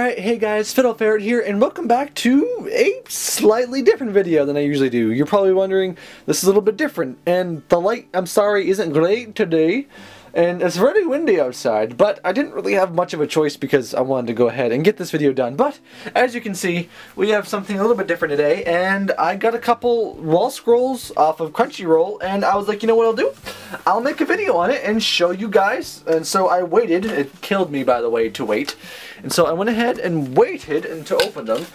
Alright, hey guys, Ferret here, and welcome back to a slightly different video than I usually do. You're probably wondering, this is a little bit different, and the light, I'm sorry, isn't great today, and it's very windy outside, but I didn't really have much of a choice because I wanted to go ahead and get this video done. But, as you can see, we have something a little bit different today, and I got a couple wall scrolls off of Crunchyroll, and I was like, you know what I'll do? I'll make a video on it and show you guys, and so I waited. It killed me, by the way, to wait. And so I went ahead and waited and to open them,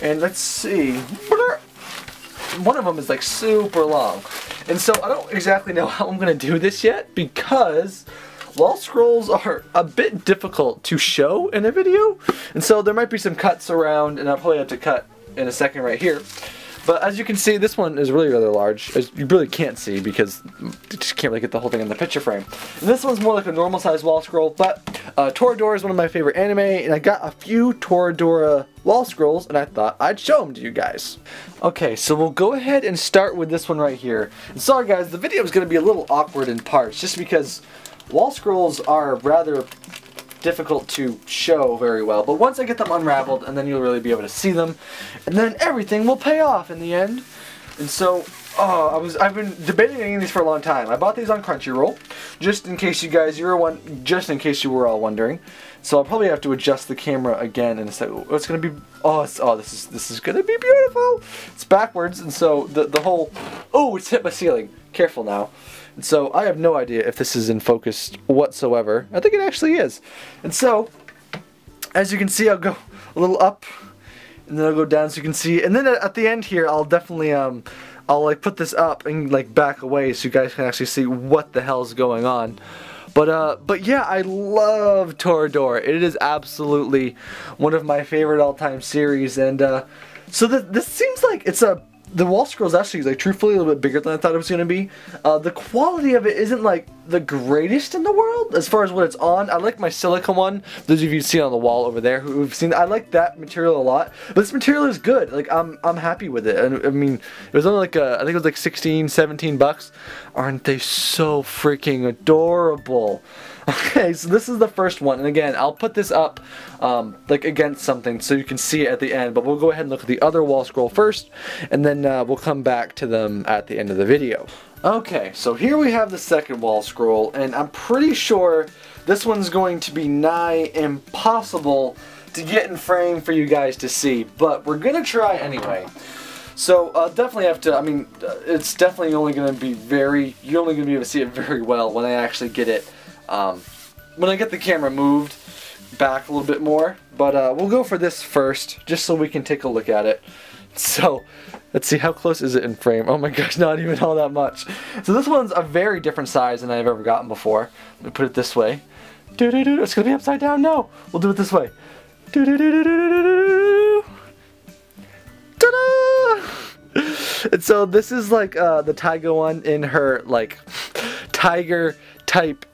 and let's see. One of them is like super long, and so I don't exactly know how I'm going to do this yet because wall scrolls are a bit difficult to show in a video, and so there might be some cuts around, and I'll probably have to cut in a second right here. But as you can see, this one is really rather large, as you really can't see because you just can't really get the whole thing in the picture frame. And this one's more like a normal size wall scroll, but Toradora is one of my favorite anime, and I got a few Toradora wall scrolls, and I thought I'd show them to you guys. Okay, so we'll go ahead and start with this one right here. And sorry guys, the video is going to be a little awkward in parts, just because wall scrolls are rather difficult to show very well, but once I get them unraveled, and then you'll really be able to see them, and then everything will pay off in the end. And so, I've been debating getting these for a long time. I bought these on Crunchyroll, just in case you were all wondering. So I'll probably have to adjust the camera again in a second. It's gonna be this is gonna be beautiful. It's backwards, and so the whole it's hit my ceiling. Careful now. And so I have no idea if this is in focus whatsoever. I think it actually is. And so, as you can see, I'll go a little up, and then I'll go down so you can see. And then at the end here, I'll definitely I'll like put this up and like back away so you guys can actually see what the hell's going on. But yeah, I love Toradora. It is absolutely one of my favorite all-time series, and so this seems like it's the wall scroll is actually, like, truthfully a little bit bigger than I thought it was going to be. The quality of it isn't, like, the greatest in the world as far as what it's on. I like my silica one. Those of you see on the wall over there who've seen I like that material a lot. But this material is good. Like, I'm happy with it. And I mean, it was only like, I think it was like 16, 17 bucks. Aren't they so freaking adorable? Okay, so this is the first one, and again, I'll put this up like against something so you can see it at the end, but we'll go ahead and look at the other wall scroll first, and then we'll come back to them at the end of the video. Okay, so here we have the second wall scroll, and I'm pretty sure this one's going to be nigh impossible to get in frame for you guys to see, but we're gonna try anyway. So definitely have to, I mean, it's definitely only going to be you're only going to be able to see it very well when I actually get it, when I get the camera moved back a little bit more. But we'll go for this first, just so we can take a look at it. So, let's see, how close is it in frame? Oh my gosh, not even all that much. So this one's a very different size than I've ever gotten before. Let me put it this way. It's going to be upside down? No! We'll do it this way. And so this is like the Taiga one in her like tiger type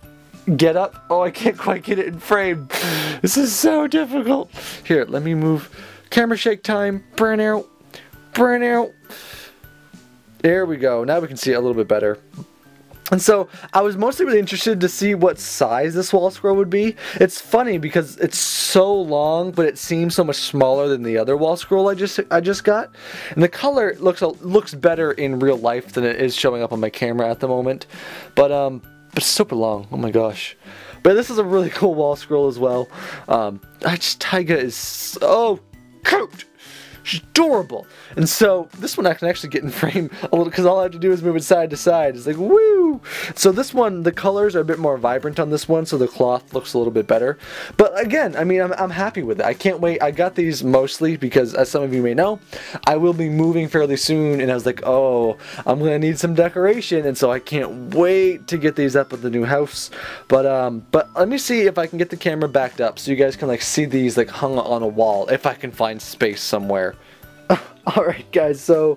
getup. Oh, I can't quite get it in frame. This is so difficult. Here, let me move. Camera shake time. Burn out. Burn out. There we go. Now we can see it a little bit better. And so, I was mostly really interested to see what size this wall scroll would be. It's funny because it's so long, but it seems so much smaller than the other wall scroll I just got. And the color looks better in real life than it is showing up on my camera at the moment. But it's super long. Oh my gosh. But this is a really cool wall scroll as well. Taiga is so cute. She's adorable. And so this one I can actually get in frame a little because all I have to do is move it side to side. It's like woo! So this one, the colors are a bit more vibrant on this one, so the cloth looks a little bit better. But again, I mean, I'm happy with it. I can't wait. I got these mostly because, as some of you may know, I will be moving fairly soon, and I was like, oh, I'm gonna need some decoration, and so I can't wait to get these up at the new house. But let me see if I can get the camera backed up so you guys can like see these like hung on a wall if I can find space somewhere. Alright guys, so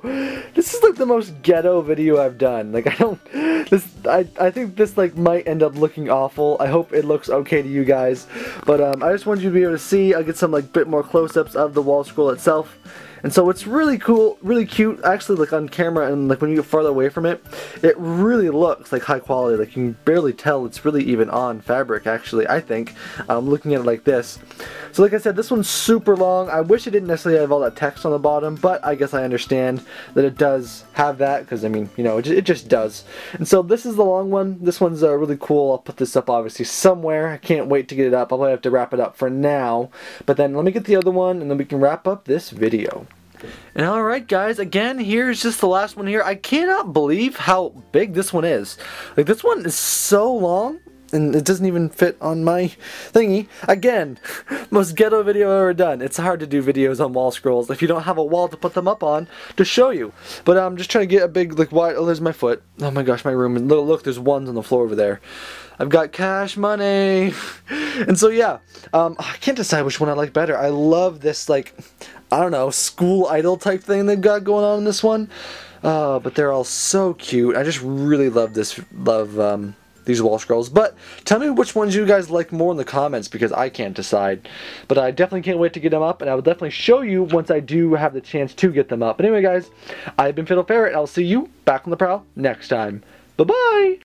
this is like the most ghetto video I've done. Like I think this like might end up looking awful. I hope it looks okay to you guys. But I just wanted you to be able to see. I'll get some like bit more close-ups of the wall scroll itself. And so it's really cool, really cute. Actually, like on camera and like when you get farther away from it, it really looks like high quality. Like you can barely tell it's really even on fabric, actually, I think, looking at it like this. So like I said, this one's super long. I wish it didn't necessarily have all that text on the bottom, but I guess I understand that it does have that, because I mean, you know, it just does. And so this is the long one. This one's really cool. I'll put this up obviously somewhere. I can't wait to get it up. I'll probably have to wrap it up for now, but then let me get the other one and then we can wrap up this video. And alright guys, again, here's just the last one here. I cannot believe how big this one is. Like, this one is so long, and it doesn't even fit on my thingy. Again, most ghetto video I've ever done. It's hard to do videos on wall scrolls if you don't have a wall to put them up on to show you. But I'm just trying to get a big, like, wide, oh, there's my foot. Oh my gosh, my room. And look, there's ones on the floor over there. I've got cash money. And so yeah, I can't decide which one I like better. I love this, like, I don't know, school idol type thing they've got going on in this one. But they're all so cute. I just really love these wall scrolls. But tell me which ones you guys like more in the comments, because I can't decide. But I definitely can't wait to get them up, and I will definitely show you once I do have the chance to get them up. But anyway guys, I've been Ferret, and I'll see you back on the prowl next time. Bye bye!